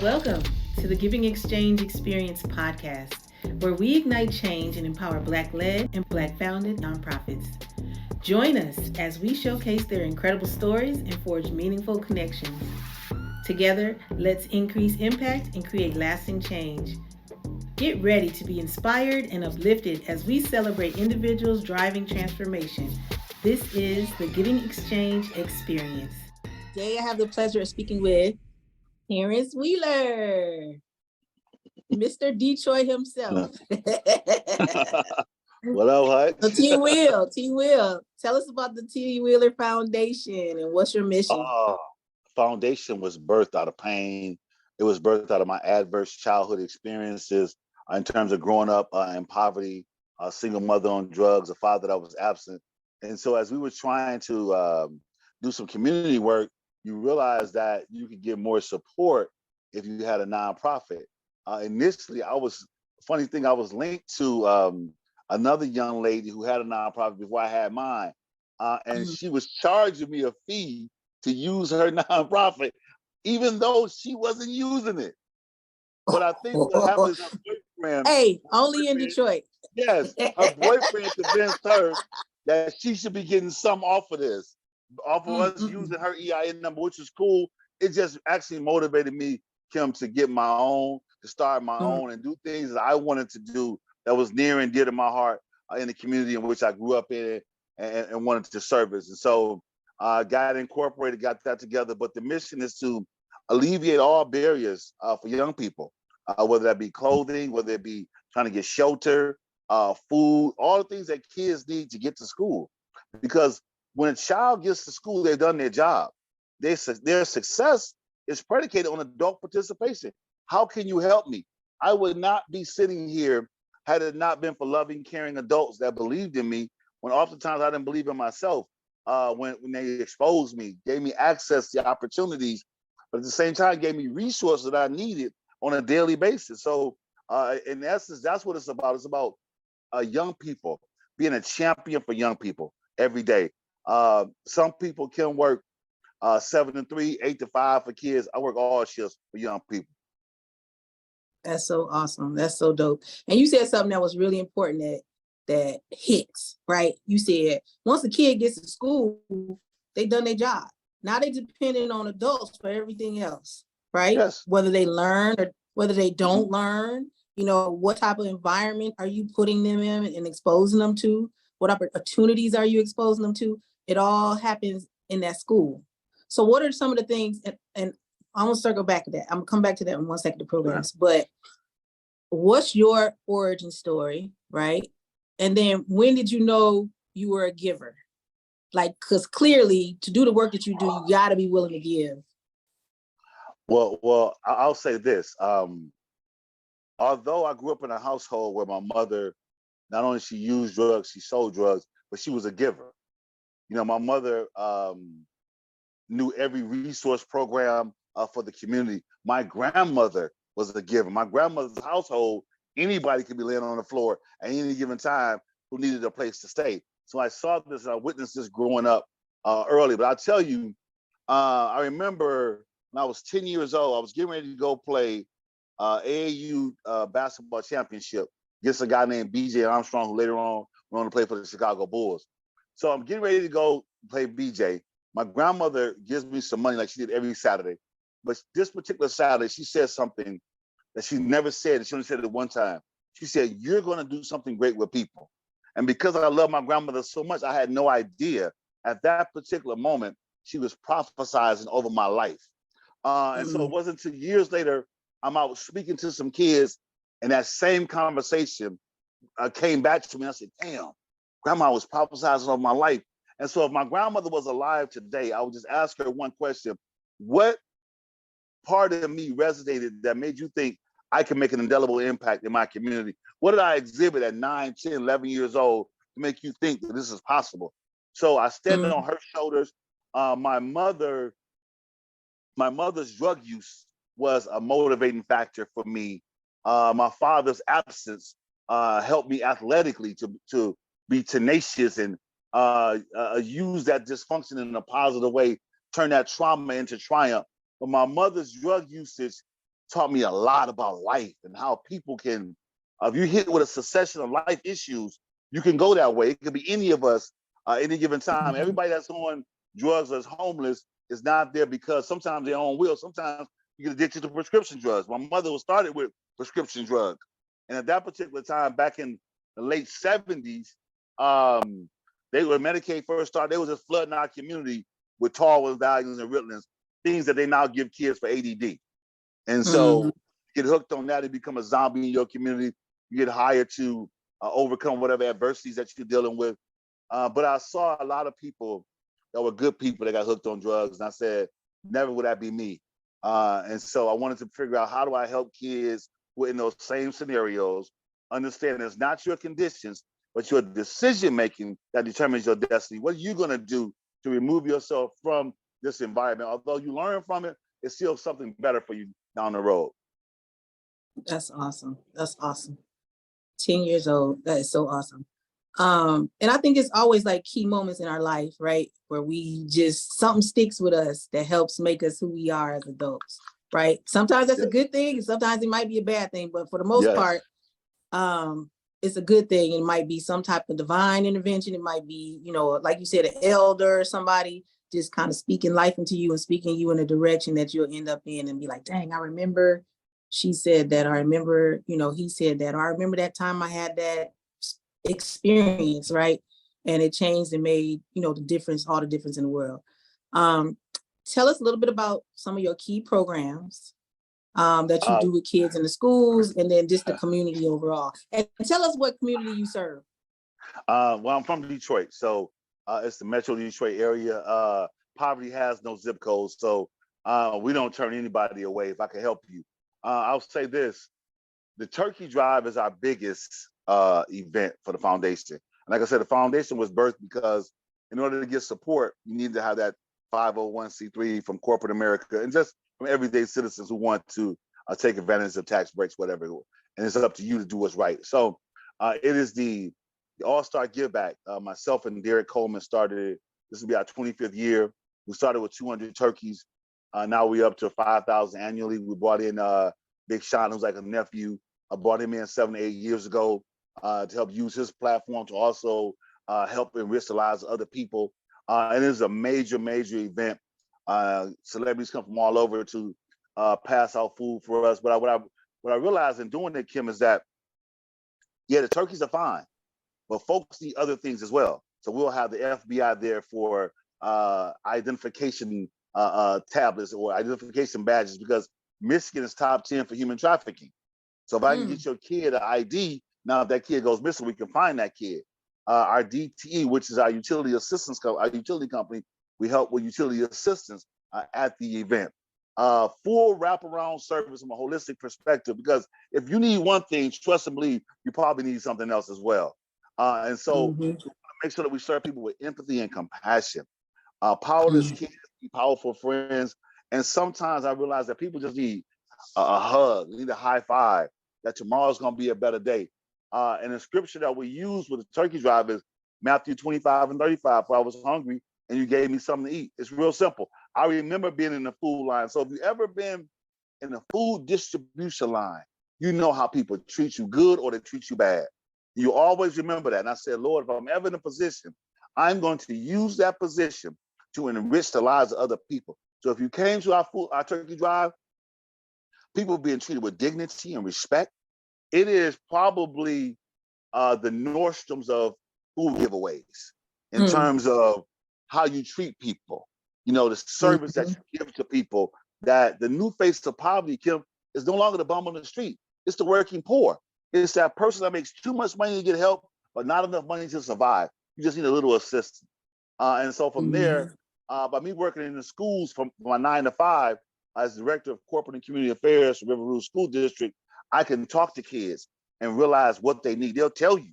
Welcome to the Giving Exchange Experience podcast, where we ignite change and empower Black led and Black founded nonprofits. Join us as we showcase their incredible stories and forge meaningful connections. Together, let's increase impact and create lasting change. Get ready to be inspired and uplifted as we celebrate individuals driving transformation. This is the Giving Exchange Experience. Today, I have the pleasure of speaking with Tarence Wheeler, Mr. Detroit himself. What up, So Hutch? T. Will, tell us about the T. Wheeler Foundation and what's your mission? Foundation was birthed out of pain. It was birthed out of my adverse childhood experiences in terms of growing up in poverty, a single mother on drugs, a father that was absent. And so as we were trying to do some community work, you realize that you could get more support if you had a nonprofit. Initially, I was linked to another young lady who had a nonprofit before I had mine, and she was charging me a fee to use her nonprofit, even though she wasn't using it. But I think what happened is her boyfriend. Hey, only in Detroit. Yes, her boyfriend convinced her that she should be getting some off of this, off of us using her EIN number, which is cool. It just actually motivated me, Kim, to get my own, to start my own and do things that I wanted to do that was near and dear to my heart in the community in which I grew up in and wanted to service. And so got incorporated, got that together. But the mission is to alleviate all barriers for young people, whether that be clothing, whether it be trying to get shelter, food, all the things that kids need to get to school. Because when a child gets to school, they've done their job. Their success is predicated on adult participation. How can you help me? I would not be sitting here had it not been for loving, caring adults that believed in me, when oftentimes I didn't believe in myself, when they exposed me, gave me access to opportunities, but at the same time gave me resources that I needed on a daily basis. So in essence, that's what it's about. It's about young people, being a champion for young people every day. Some people can work 7 to 3, 8 to 5 for kids. I work all shifts for young people. That's so awesome. That's so dope. And you said something that was really important that hits, right? You said once a kid gets to school, they done their job. Now they depending on adults for everything else, right? Yes. Whether they learn or whether they don't learn, what type of environment are you putting them in and exposing them to? What opportunities are you exposing them to? It all happens in that school. So what are some of the things, and I'm gonna circle back to that. I'm gonna come back to that in 1 second, the programs, but what's your origin story, right? And then when did you know you were a giver? Like, because clearly to do the work that you do, you gotta be willing to give. Well, I'll say this. Although I grew up in a household where my mother, not only she used drugs, she sold drugs, but she was a giver. My mother knew every resource program for the community. My grandmother was a giver. My grandmother's household, anybody could be laying on the floor at any given time who needed a place to stay. So I saw this and I witnessed this growing up early. But I'll tell you, I remember when I was 10 years old, I was getting ready to go play AAU basketball championship against a guy named BJ Armstrong, who later on went on to play for the Chicago Bulls. So I'm getting ready to go play BJ. My grandmother gives me some money like she did every Saturday. But this particular Saturday, she said something that she never said. She only said it one time. She said, "You're going to do something great with people." And because I love my grandmother so much, I had no idea at that particular moment she was prophesizing over my life. And so it wasn't until years later, I'm out speaking to some kids, and that same conversation came back to me. I said, "Damn, grandma was prophesizing over my life." And so if my grandmother was alive today, I would just ask her one question: what part of me resonated that made you think I can make an indelible impact in my community? What did I exhibit at 9, 10, 11 years old to make you think that this is possible? So I stand on her shoulders. My mother's drug use was a motivating factor for me. My father's absence helped me athletically to be tenacious and use that dysfunction in a positive way, turn that trauma into triumph. But my mother's drug usage taught me a lot about life and how people can, if you hit with a succession of life issues, you can go that way. It could be any of us, any given time. Mhm. Everybody that's on drugs or is homeless is not there because sometimes they're on will. Sometimes you get addicted to prescription drugs. My mother was started with prescription drugs. And at that particular time, back in the late 70s, they when Medicaid first started, they was just flooding our community with Tarwins, Valiums, and Ritalins, things that they now give kids for ADD. And so Mhm. you get hooked on that and become a zombie in your community. You get hired to overcome whatever adversities that you're dealing with. But I saw a lot of people that were good people that got hooked on drugs. And I said, never would that be me. And so I wanted to figure out, how do I help kids who are in those same scenarios understand it's not your conditions, but your decision making that determines your destiny. What are you going to do to remove yourself from this environment? Although you learn from it, it's still something better for you down the road. That's awesome. That's awesome. 10 years old. That is so awesome. And I think it's always like key moments in our life, right? Where we just something sticks with us that helps make us who we are as adults, right? Sometimes that's a Yes. good thing, and sometimes it might be a bad thing, but for the most Yes. part, it's a good thing. It might be some type of divine intervention. It might be, like you said, an elder or somebody just kind of speaking life into you and speaking you in a direction that you'll end up in and be like, dang, I remember she said that. I remember, he said that. Or I remember that time I had that experience, right? And it changed and made, the difference, all the difference in the world. Um, Tell us a little bit about some of your key programs that you Uh, do with kids in the schools, and then just the community overall. And tell us what community you serve. well, I'm from Detroit, so it's the Metro Detroit area. Poverty has no zip codes, so we don't turn anybody away. If I can help you, I'll say this: the Turkey Drive is our biggest event for the foundation. And like I said, the foundation was birthed because in order to get support, you need to have that 501c3 from corporate America and just from everyday citizens who want to take advantage of tax breaks, whatever. And it's up to you to do what's right. So it is the All-Star Give Back. Myself and Derek Coleman started. This will be our 25th year. We started with 200 turkeys. Now we're up to 5,000 annually. We brought in Big Sean, who's like a nephew. I brought him in 7 to 8 years ago to help use his platform to also help enrich the lives of other people. And it's a major, major event. Celebrities come from all over to pass out food for us. But what I realized in doing it, Kim, is that, yeah, the turkeys are fine, but folks need other things as well. So we'll have the FBI there for identification tablets or identification badges, because Michigan is top 10 for human trafficking. So if I can get your kid an ID, now if that kid goes missing, we can find that kid. Our DTE, which is our utility assistance, our utility company, we help with utility assistance at the event. Full wraparound service from a holistic perspective, because if you need one thing, trust and believe, you probably need something else as well. And so Mm-hmm. we want to make sure that we serve people with empathy and compassion. Powerless Mm-hmm. kids be powerful friends. And sometimes I realize that people just need a hug, need a high five, that tomorrow's going to be a better day. And the scripture that we use with the turkey drive is Matthew 25 and 35. For I was hungry and you gave me something to eat. It's real simple. I remember being in the food line. So if you ever been in the food distribution line, you know how people treat you good or they treat you bad. You always remember that. And I said, Lord, if I'm ever in a position, I'm going to use that position to enrich the lives of other people. So if you came to our turkey drive, people being treated with dignity and respect, it is probably the Nordstroms of food giveaways in terms of how you treat people. You know, the service that Mm-hmm. you give to people. That the new face of poverty, Kim, is no longer the bum on the street. It's the working poor. It's that person that makes too much money to get help, but not enough money to survive. You just need a little assistance. And so from Mm-hmm. there, by me working in the schools from my 9 to 5 as director of corporate and community affairs for River Rouge School District, I can talk to kids and realize what they need. They'll tell you.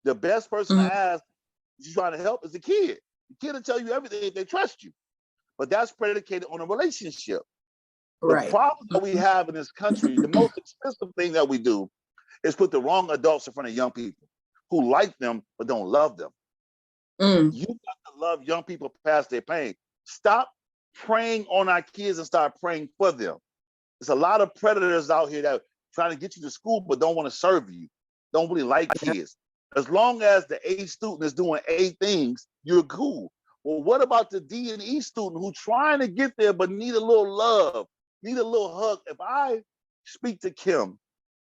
The best person to Mm-hmm. ask if you're trying to help is the kid. The kid will tell you everything if they trust you. But that's predicated on a relationship. The Right. problem that we have in this country, the most expensive thing that we do is put the wrong adults in front of young people who like them but don't love them. Mm. You got to love young people past their pain. Stop preying on our kids and start praying for them. There's a lot of predators out here that trying to get you to school but don't want to serve you, don't really like kids. As long as the A student is doing A things, you're cool. Well, what about the D and E student who trying to get there but need a little love, need a little hug? If I speak to Kim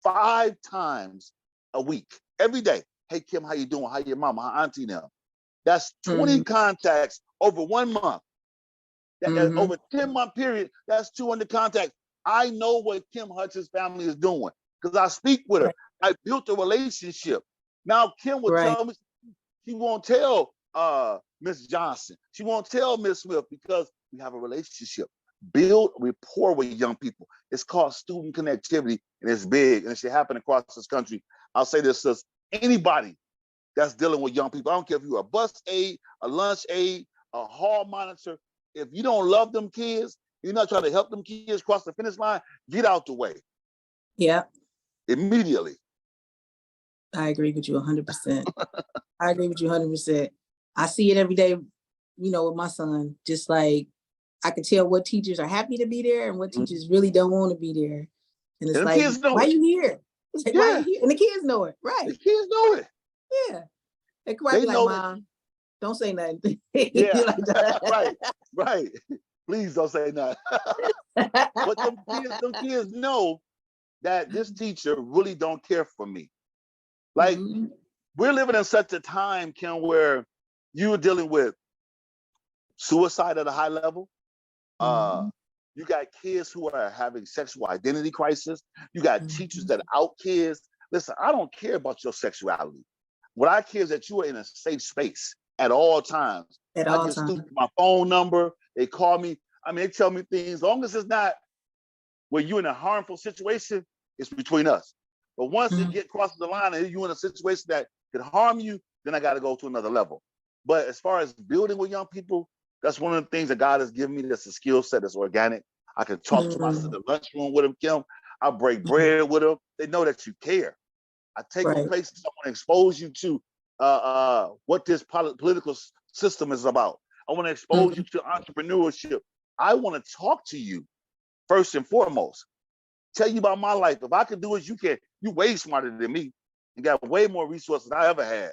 5 times a week, every day, hey Kim, how you doing? How your mama? How auntie now? That's 20 contacts over 1 month. That over 10-month period, that's 200 contacts. I know what Kim Hutchins' family is doing because I speak with her. I built a relationship. Now Kim will tell me, she won't tell Miss Johnson. She won't tell Miss Smith because we have a relationship. Build rapport with young people. It's called student connectivity, and it's big, and it should happen across this country. I'll say this to anybody that's dealing with young people. I don't care if you're a bus aide, a lunch aide, a hall monitor. If you don't love them kids, you're not trying to help them kids cross the finish line, get out the way. Yeah. Immediately. I agree with you 100%. I agree with you 100%. I see it every day, with my son. Just like I can tell what teachers are happy to be there and what teachers really don't want to be there. And it's like, why you here? It's like, why you here? And the kids know it, right? The kids know it. Yeah. They might be like, Mom, don't say nothing. Yeah, like right. Please don't say nothing. But them kids know that this teacher really don't care for me. Like, we're living in such a time, Kim, where you're dealing with suicide at a high level. You got kids who are having sexual identity crisis. You got teachers that out kids. Listen, I don't care about your sexuality. What I care is that you are in a safe space at all times. I get students my phone number. They call me. I mean, they tell me things. As long as it's not where you're in a harmful situation, it's between us. But once it crosses the line and you're in a situation that could harm you, then I got to go to another level. But as far as building with young people, that's one of the things that God has given me. That's a skill set that's organic. I can talk to my son in the lunchroom with them, Kim. I break bread with them. They know that you care. I take them places. I want to expose you to what this political system is about. I want to expose you to entrepreneurship. I want to talk to you first and foremost. Tell you about my life. If I could do it, you can. You're way smarter than me. You got way more resources than I ever had.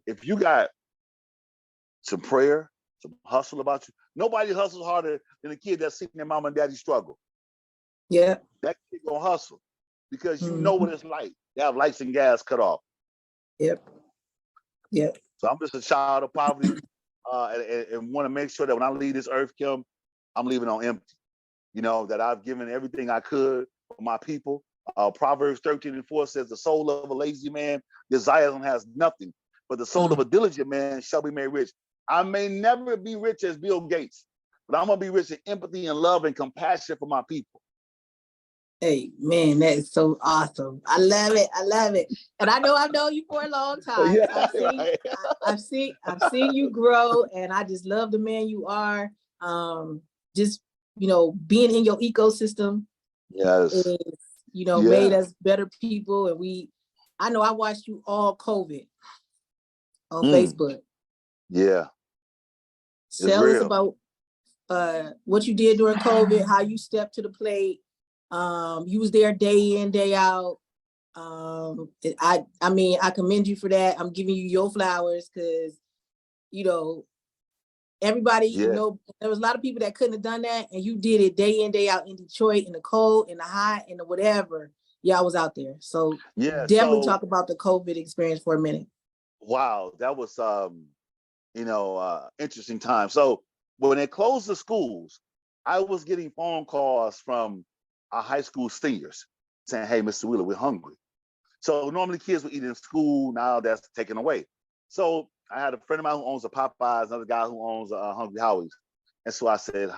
If you got some prayer, some hustle about you, nobody hustles harder than a kid that's seeing their mom and daddy struggle. Yeah. That kid gonna hustle because you know what it's like. They have lights and gas cut off. Yep. So I'm just a child of poverty and want to make sure that when I leave this earth, Kim, I'm leaving on empty. That I've given everything I could for my people. Proverbs 13:4 says, the soul of a lazy man desires and has nothing, but the soul of a diligent man shall be made rich. I may never be rich as Bill Gates, but I'm going to be rich in empathy and love and compassion for my people. Hey, man, that is so awesome. I love it. And I know I've known you for a long time. Yeah, I've seen you grow, and I just love the man you are. Just, being in your ecosystem is, made us better people. And I know I watched you all COVID on Facebook. Yeah. Tell us about what you did during COVID, how you stepped to the plate. You was there day in, day out. I commend you for that. I'm giving you your flowers because, everybody, there was a lot of people that couldn't have done that, and you did it day in, day out in Detroit, in the cold, in the hot, in the whatever. Y'all was out there. So definitely talk about the COVID experience for a minute. Wow, that was interesting time. So when they closed the schools, I was getting phone calls from our high school seniors saying, hey, Mr. Wheeler, we're hungry. So normally kids would eat in school. Now that's taken away. So I had a friend of mine who owns a Popeyes, another guy who owns a Hungry Howie's. And so I said,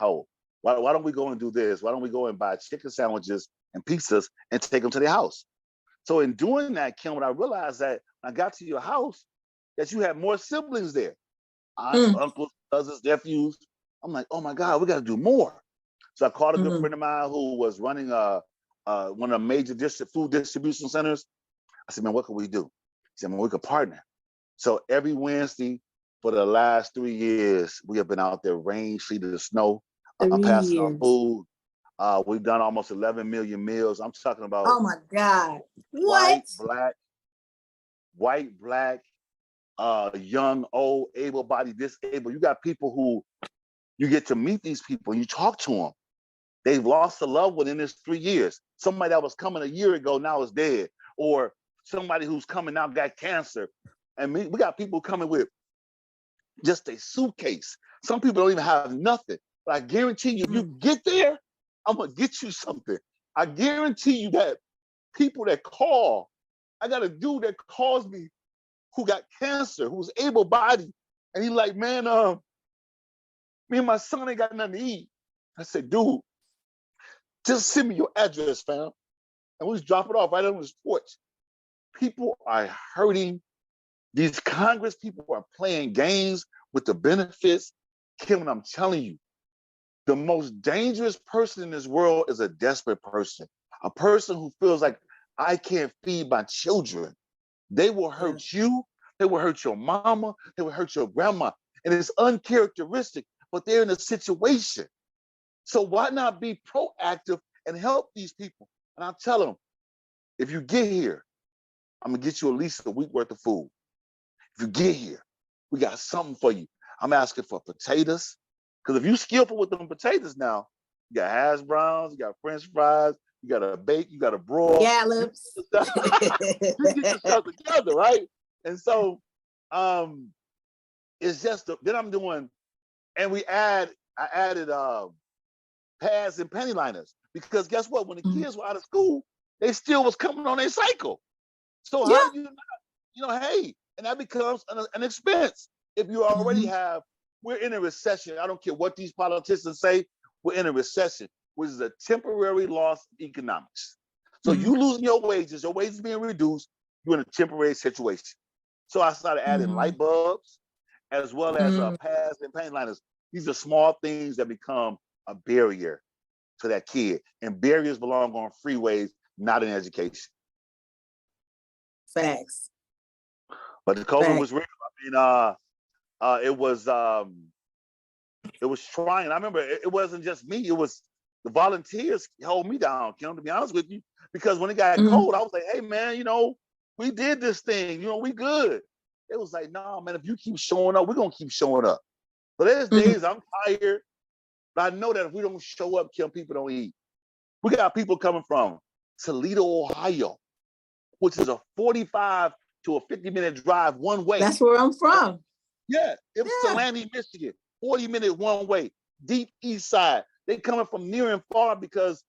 why don't we go and do this? Why don't we go and buy chicken sandwiches and pizzas and take them to their house? So in doing that, Kim, what I realized that when I got to your house, that you had more siblings there. Aunts, uncles, cousins, nephews. I'm like, oh my God, we got to do more. So I called a good friend of mine who was running one of the major food distribution centers. I said, man, what can we do? He said, man, we could partner. So every Wednesday for the last 3 years, we have been out there, rain, sleet, or snow, passing on food. We've done almost 11 million meals. I'm talking about Oh my God. white, What? black, young, old, able-bodied, disabled. You got people who you get to meet these people. You talk to them. They've lost a loved one in this 3 years. Somebody that was coming a year ago now is dead, or somebody who's coming now got cancer. And we got people coming with just a suitcase. Some people don't even have nothing. But I guarantee you, if you get there, I'm gonna get you something. I guarantee you that people that call, I got a dude that calls me who got cancer, who's able-bodied, and he's like, man, me and my son ain't got nothing to eat. I said, dude, just send me your address, fam. And we just drop it off right on his porch. People are hurting. These Congress people are playing games with the benefits. Kim, I'm telling you, the most dangerous person in this world is a desperate person, a person who feels like, I can't feed my children. They will hurt you. They will hurt your mama. They will hurt your grandma. And it's uncharacteristic, but they're in a situation. So why not be proactive and help these people? And I'll tell them, if you get here, I'm gonna get you at least a week worth of food. If you get here, we got something for you. I'm asking for potatoes. Because if you skillful with them potatoes now, you got hash browns, you got French fries, you got a bake, you got a broil. Gallops. You get yourself together, right? And so it's just, then I'm doing, and I added pads and panty liners. Because guess what? When the kids were out of school, they still was coming on their cycle. So how do you not, hey, and that becomes an expense. If you already have, we're in a recession. I don't care what these politicians say, we're in a recession, which is a temporary loss of economics. So you losing your wages being reduced, you're in a temporary situation. So I started adding light bulbs as well as pads and paint liners. These are small things that become a barrier to that kid. And barriers belong on freeways, not in education. Facts. But the COVID was real. I mean, it was trying. I remember it wasn't just me. It was the volunteers hold me down, Kim, to be honest with you. Because when it got cold, I was like, hey, man, we did this thing. We good. It was like, nah, man, if you keep showing up, we're going to keep showing up. But there's days I'm tired, but I know that if we don't show up, Kim, people don't eat. We got people coming from Toledo, Ohio, which is a 45 to a 50-minute drive one way. That's where I'm from. Yeah, it was Ypsilanti, Michigan, 40-minute one way, deep east side. They coming from near and far because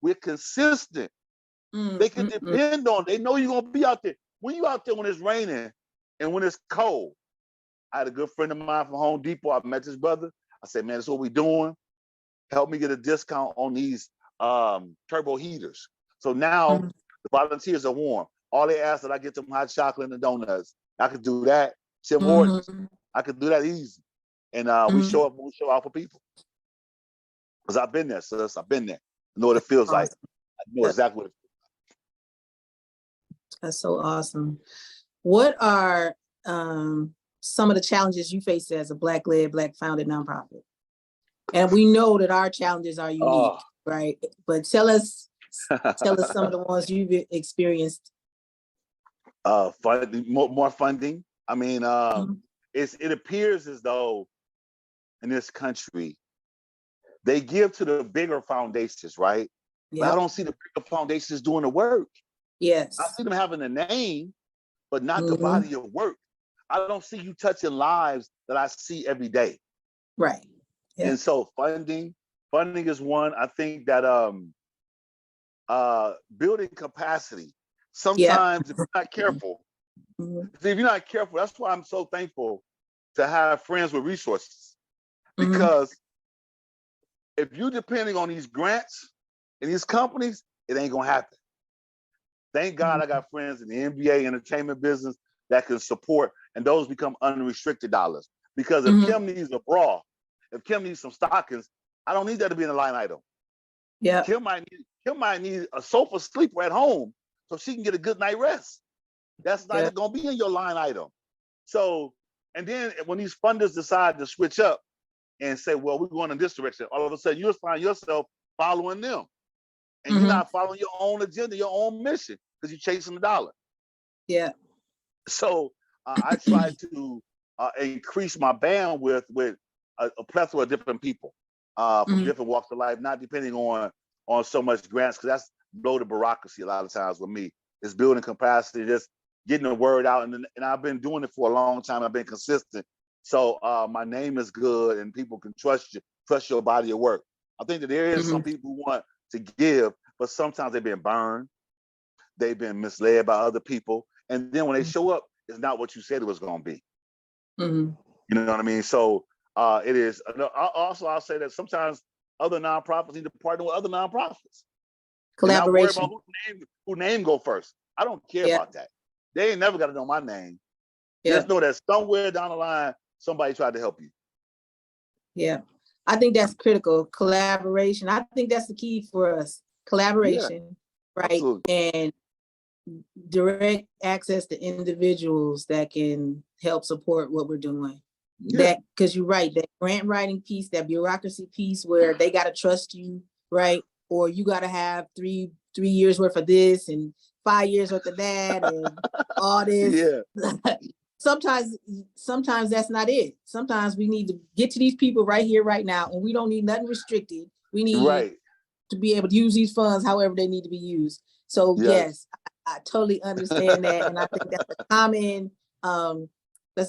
we're consistent. They can depend on, they know you're going to be out there. When you out there when it's raining and when it's cold, I had a good friend of mine from Home Depot. I met his brother. I said, man, that's what we're doing. Help me get a discount on these turbo heaters. So now the volunteers are warm. All they ask that I get them hot chocolate and donuts. I could do that. Tim Hortons. I could do that easy. And we show out for people. Because I've been there, sis. I've been there. I know what it feels like. I know exactly what it feels like. That's so awesome. What are some of the challenges you face as a Black-led, Black-founded nonprofit? And we know that our challenges are unique, right? But tell us some of the ones you've experienced. More funding. I mean, it appears as though in this country, they give to the bigger foundations, right? Yep. But I don't see the bigger foundations doing the work. Yes. I see them having a name, but not the body of work. I don't see you touching lives that I see every day. Right. Yep. And so funding is one. I think that building capacity. Sometimes if you're not careful, that's why I'm so thankful to have friends with resources. Because if you're depending on these grants and these companies, it ain't gonna happen. Thank God I got friends in the NBA entertainment business that can support, and those become unrestricted dollars. Because if Kim needs a bra, if Kim needs some stockings, I don't need that to be in a line item. Yeah. Kim might need a sofa sleeper at home so she can get a good night rest. That's not gonna be in your line item. So, and then when these funders decide to switch up and say, well, we're going in this direction, all of a sudden you'll find yourself following them. And you're Mm-hmm. not following your own agenda, your own mission, because you're chasing the dollar. Yeah. So I try to increase my bandwidth with a plethora of different people from different walks of life, not depending on so much grants, because that's below the bureaucracy a lot of times with me. It's building capacity, just getting the word out. And I've been doing it for a long time. I've been consistent. So my name is good and people can trust you, trust your body of work. I think that there is some people who want to give, but sometimes they've been burned. They've been misled by other people. And then when they show up, it's not what you said it was going to be. Mm-hmm. You know what I mean? So it is. Also, I'll say that sometimes other nonprofits need to partner with other nonprofits. Collaboration. And not worry about who name go first. I don't care about that. They ain't never got to know my name. Just know that somewhere down the line, somebody tried to help you. Yeah. I think that's critical. Collaboration. I think that's the key for us. Collaboration, right? Absolutely. And direct access to individuals that can help support what we're doing. That, because you're right, that grant writing piece, that bureaucracy piece where they got to trust you, right? Or you got to have three years worth of this and 5 years worth of that and all this. Sometimes that's not it. Sometimes we need to get to these people right here, right now, and we don't need nothing restricted. We need to be able to use these funds however they need to be used. So yes, I totally understand that, and I think that's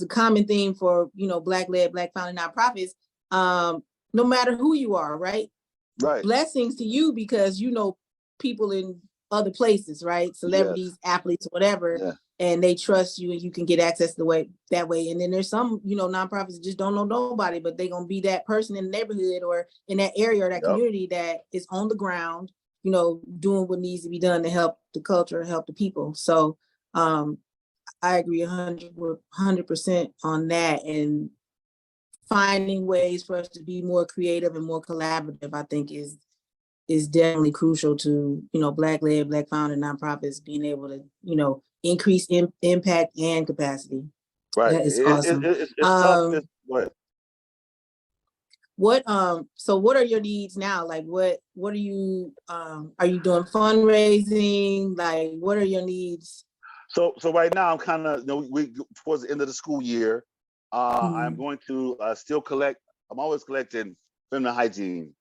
a common theme for Black-led, Black-founded nonprofits. No matter who you are, right? Blessings to you because people in other places, right? Celebrities, athletes, whatever, and they trust you, and you can get access that way. And then there's some nonprofits that just don't know nobody, but they're gonna be that person in the neighborhood or in that area or that community that is on the ground, doing what needs to be done to help the culture, help the people. So I agree 100% on that, and finding ways for us to be more creative and more collaborative, I think is definitely crucial to, Black-led, Black-founded nonprofits being able to, increase impact and capacity. Right. That is awesome. It's tough. So what are your needs now? Like what are you doing fundraising? Like what are your needs? So right now I'm kind of, we towards the end of the school year. I'm going to still collect. I'm always collecting feminine hygiene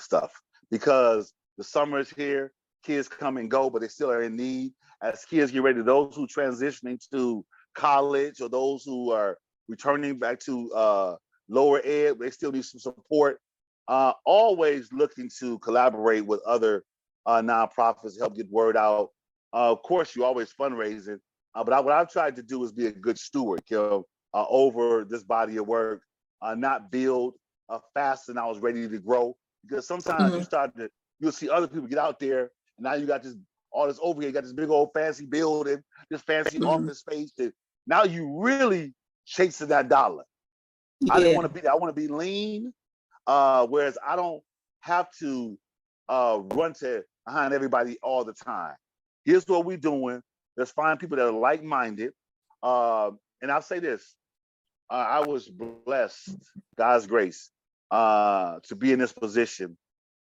stuff because the summer is here. Kids come and go, but they still are in need. As kids get ready, those who transitioning to college or those who are returning back to lower ed, they still need some support. Always looking to collaborate with other nonprofits to help get word out. Of course, you always fundraising, but what I've tried to do is be a good steward, over this body of work, not build fast than I was ready to grow. Because sometimes you'll see other people get out there, and now you got all this overhead, you got this big old fancy building, this fancy office space. Now you really chasing that dollar. I didn't want to be there. I want to be lean, whereas I don't have to run behind everybody all the time. Here's what we're doing. Let's find people that are like-minded. And I'll say this. I was blessed, God's grace, to be in this position,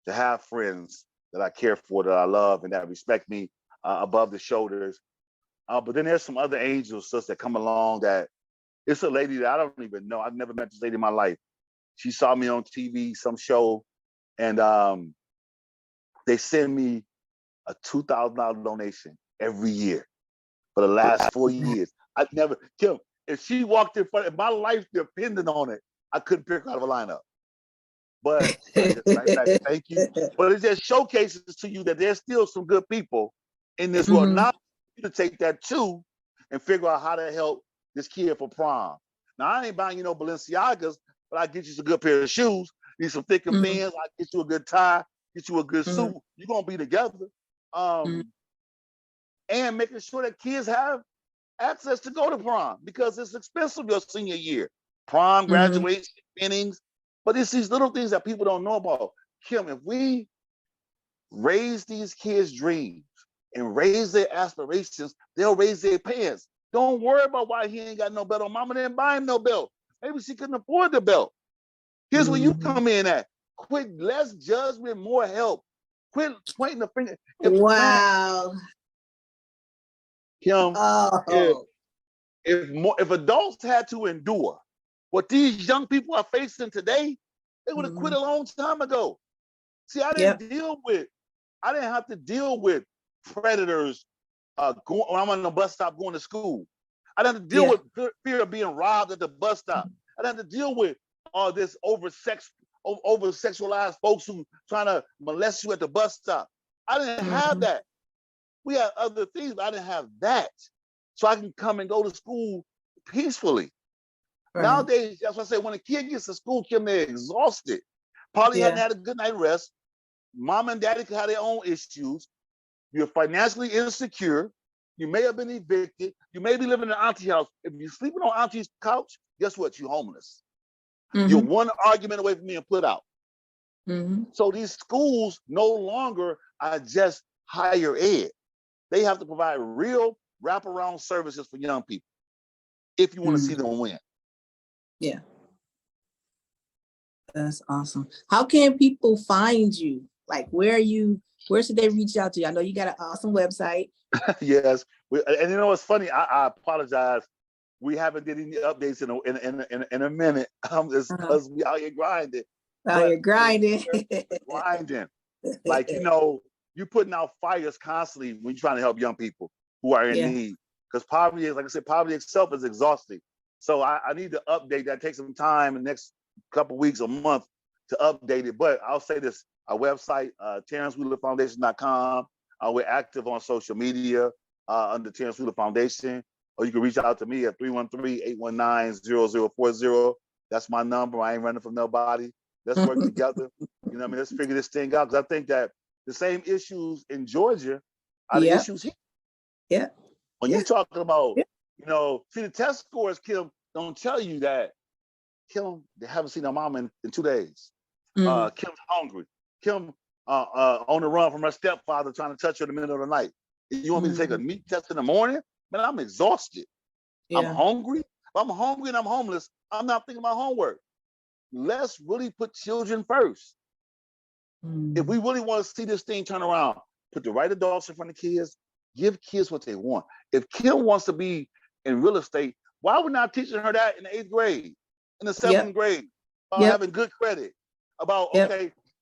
to have friends that I care for, that I love, and that respect me above the shoulders. But then there's some other angels, sis, that come along that it's a lady that I don't even know. I've never met this lady in my life. She saw me on TV, some show, and they send me a $2,000 donation every year for the last 4 years. I've never, Kim, if she walked in front, if my life depended on it, I couldn't pick her out of a lineup. But I just write back, thank you. But it just showcases to you that there's still some good people in this world. Now you to take that too and figure out how to help this kid for prom. Now I ain't buying Balenciagas, but I get you some good pair of shoes, need some thicker pants, I get you a good tie, get you a good suit. You're gonna be together. And making sure that kids have access to go to prom because it's expensive your senior year. Prom, graduation, innings. But it's these little things that people don't know about. Kim, if we raise these kids' dreams and raise their aspirations, they'll raise their pants. Don't worry about why he ain't got no belt on. Mama didn't buy him no belt. Maybe she couldn't afford the belt. Here's where you come in at. Quit less judgment, more help. Quit pointing the finger. Wow. Kim, if Oh. if adults had to endure what these young people are facing today, they would have quit a long time ago. See, I didn't have to deal with predators when I'm on the bus stop going to school. I didn't have to deal with fear of being robbed at the bus stop. I didn't have to deal with all this over sexualized folks who trying to molest you at the bus stop. I didn't have that. We had other things, but I didn't have that. So I can come and go to school peacefully. Right. Nowadays, that's what I say, when a kid gets to school, Kim, they're exhausted. Probably hadn't had a good night rest. Mom and daddy could have their own issues. You're financially insecure. You may have been evicted. You may be living in an auntie house. If you're sleeping on auntie's couch, guess what? You're homeless. You're one argument away from being put out. So these schools no longer are just higher ed. They have to provide real wraparound services for young people if you want to see them win. Yeah. That's awesome. How can people find you? Like, where should they reach out to you? I know you got an awesome website. Yes. And you know what's funny? I apologize. We haven't did any updates in a minute. It's because we out here grinding. You're grinding. Grinding. Like, you're putting out fires constantly when you're trying to help young people who are in need. Because poverty is, like I said, poverty itself is exhausting. So I need to update that. Take some time in the next couple weeks, a month to update it. But I'll say this, our website, TarenceWheelerFoundation.com. We're active on social media under Tarence Wheeler Foundation, or you can reach out to me at 313-819-0040. That's my number. I ain't running from nobody. Let's work together. Let's figure this thing out, because I think that the same issues in Georgia are the issues here. Yeah. When you're talking about, see, the test scores, Kim, don't tell you that Kim, they haven't seen her mom in 2 days. Kim's hungry. Kim on the run from her stepfather trying to touch her in the middle of the night. You want me to take a meat test in the morning? Man, I'm exhausted. I'm hungry. If I'm hungry and I'm homeless, I'm not thinking about homework. Let's really put children first. If we really want to see this thing turn around, put the right adults in front of kids, give kids what they want. If Kim wants to be in real estate, why are we not teaching her that in the 8th grade, in the 7th grade, about having good credit, about,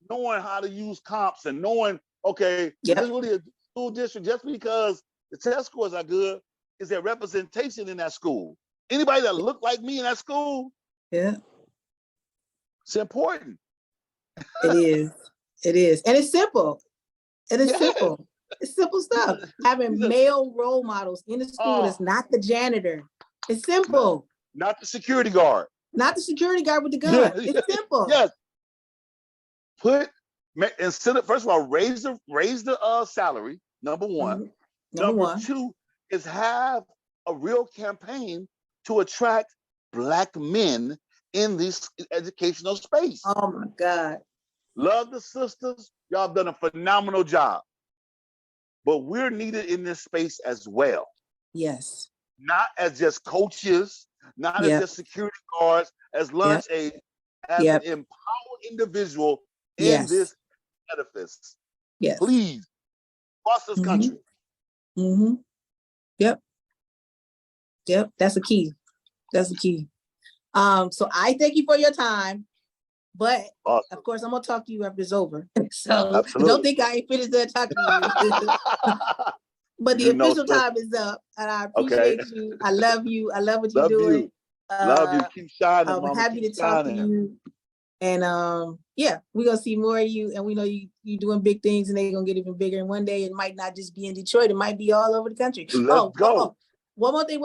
knowing how to use comps and knowing, is this really a school district? Just because the test scores are good, is there representation in that school? Anybody that look like me in that school? Yeah. It's important. It is. It is. And it's simple. Simple. It's simple stuff. Having male role models in the school that's not the janitor. It's simple. Not the security guard. Not the security guard with the gun. It's simple. Yes. Instead of, first of all, raise the salary, number one. Number two is have a real campaign to attract Black men in this educational space. Oh my God. Love the sisters. Y'all have done a phenomenal job. But we're needed in this space as well. Yes. Not as just coaches, not as just security guards, as lunch aides, as an empowered individual in this edifice. Yes. Please, across this country. Yep. That's the key. So I thank you for your time. But of course, I'm gonna talk to you after it's over. So don't think I ain't finished done talking to you. But the official time is up, and I appreciate you. I love you. I love what you're doing. Love you. Keep shining, Mama. I'm happy to talk to you. And we're gonna see more of you. And we know you doing big things, and they're gonna get even bigger. And one day it might not just be in Detroit; it might be all over the country. Let's go. One more thing.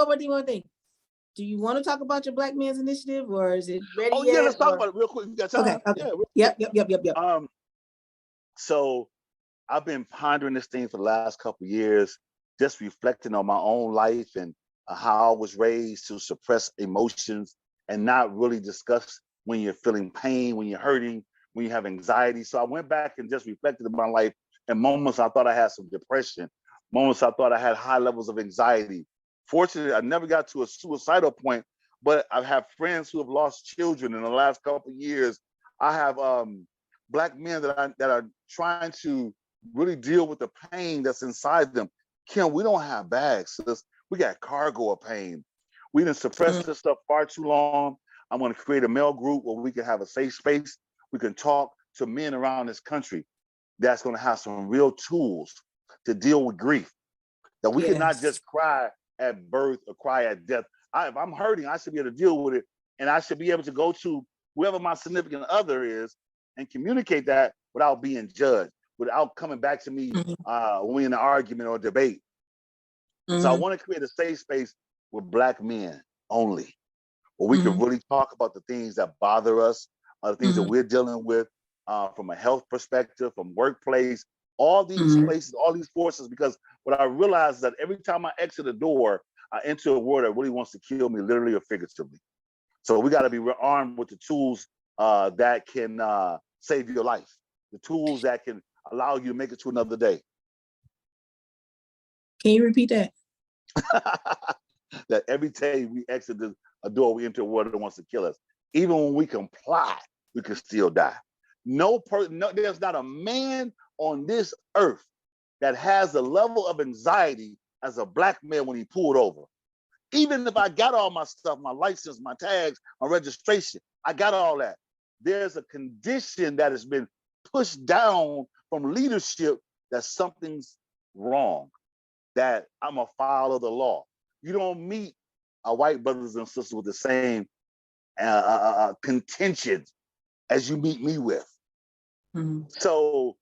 Do you want to talk about your Black Men's Initiative, or is it ready yet? Yeah, let's talk about it real quick. You got time? Okay. Yeah, Yep. So I've been pondering this thing for the last couple of years, just reflecting on my own life and how I was raised to suppress emotions and not really discuss when you're feeling pain, when you're hurting, when you have anxiety. So I went back and just reflected on my life. And moments I thought I had some depression, moments I thought I had high levels of anxiety. Fortunately, I never got to a suicidal point, but I've had friends who have lost children in the last couple of years. I have Black men that are trying to really deal with the pain that's inside them. Kim, we don't have bags, sis. We got cargo of pain. We didn't suppress this stuff far too long. I'm going to create a male group where we can have a safe space. We can talk to men around this country that's going to have some real tools to deal with grief. That we cannot just cry at birth or cry at death. If I'm hurting, I should be able to deal with it. And I should be able to go to whoever my significant other is and communicate that without being judged, without coming back to me when we're in an argument or debate. So I want to create a safe space with Black men only, where we can really talk about the things that bother us, the things that we're dealing with from a health perspective, from workplace, all these places, all these forces, because what I realize is that every time I exit a door, I enter a world that really wants to kill me, literally or figuratively. So we got to be armed with the tools that can save your life, the tools that can allow you to make it to another day. Can you repeat that? That every day we exit a door, we enter a world that wants to kill us. Even when we comply, we can still die. There's not a man on this earth that has the level of anxiety as a Black man when he pulled over. Even if I got all my stuff, my license, my tags, my registration, I got all that. There's a condition that has been pushed down from leadership that something's wrong, that I'm a foul of the law. You don't meet our white brothers and sisters with the same contentions as you meet me with. So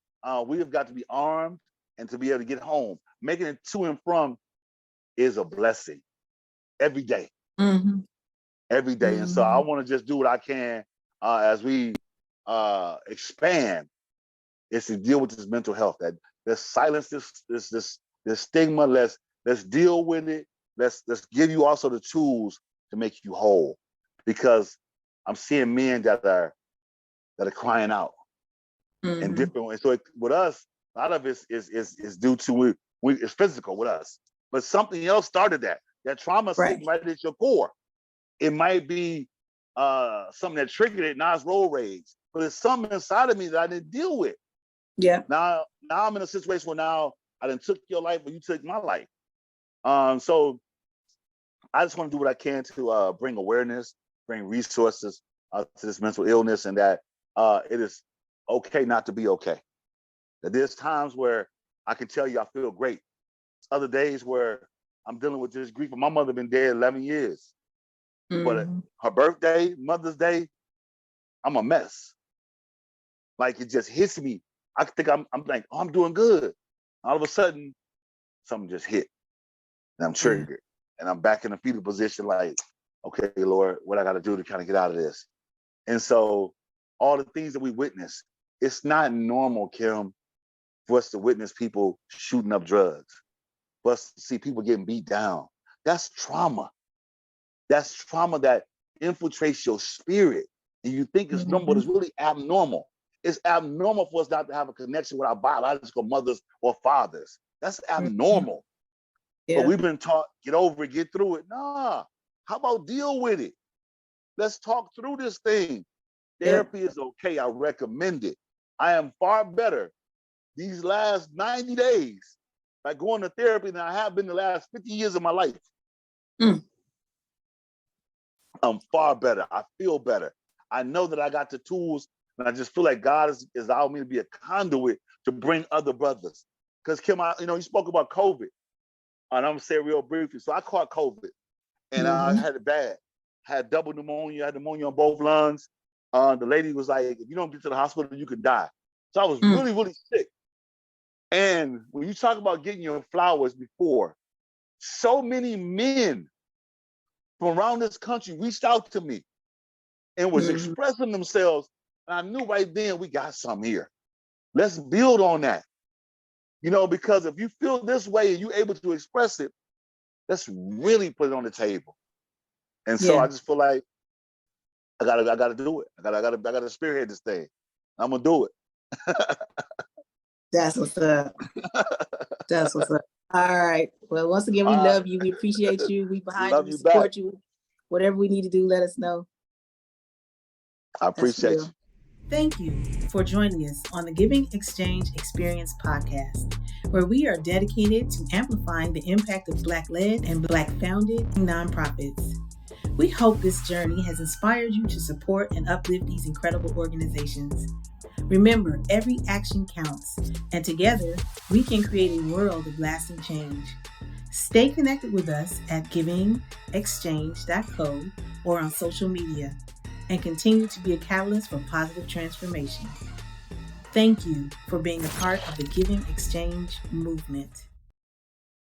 we have got to be armed and to be able to get home. Making it to and from is a blessing every day. Every day. And so I want to just do what I can as we expand, is to deal with this mental health. That let's silence this stigma. Let's deal with it. Let's give you also the tools to make you whole. Because I'm seeing men that are crying out in different ways. So with us, a lot of it is due to it's physical with us. But something else started that. That trauma sitting right at your core. It might be something that triggered it. Now it's road rage, but it's something inside of me that I didn't deal with. Yeah. Now I'm in a situation where now I done took your life, but you took my life. So I just want to do what I can to bring awareness, bring resources to this mental illness, and that it is okay not to be okay. That there's times where I can tell you I feel great. Other days where I'm dealing with this grief. My mother been dead 11 years. But her birthday, Mother's Day, I'm a mess. Like it just hits me. I think I'm like, oh, I'm doing good. All of a sudden, something just hit. And I'm triggered. And I'm back in a fetal position like, okay, Lord, what I got to do to kind of get out of this? And so all the things that we witness, it's not normal, Kim, for us to witness people shooting up drugs, for us to see people getting beat down. That's trauma. That's trauma that infiltrates your spirit. And you think it's normal, but it's really abnormal. It's abnormal for us not to have a connection with our biological mothers or fathers. That's abnormal. But we've been taught, get over it, get through it. Nah, how about deal with it? Let's talk through this thing. Therapy is okay. I recommend it. I am far better these last 90 days by going to therapy than I have been the last 50 years of my life. I'm far better. I feel better. I know that I got the tools, and I just feel like God is allowing me to be a conduit to bring other brothers. Because Kim, you spoke about COVID, and I'm gonna say it real briefly. So I caught COVID, and I had it bad. Had double pneumonia. Had pneumonia on both lungs. The lady was like, "If you don't get to the hospital, you could die." So I was really, really sick. And when you talk about getting your flowers before, so many men from around this country reached out to me and was expressing themselves. And I knew right then we got something here. Let's build on that. Because if you feel this way and you're able to express it, let's really put it on the table. And so I just feel like I gotta do it. I gotta spearhead this thing. I'm gonna do it. That's what's up. That's what's up. All right. Well, once again, we love you. We appreciate you. We behind you. We support you. Whatever we need to do, let us know. I appreciate you. Thank you for joining us on the Giving Exchange Experience podcast, where we are dedicated to amplifying the impact of Black-led and Black-founded nonprofits. We hope this journey has inspired you to support and uplift these incredible organizations. Remember, every action counts, and together we can create a world of lasting change. Stay connected with us at givingexchange.co or on social media, and continue to be a catalyst for positive transformation. Thank you for being a part of the Giving Exchange movement.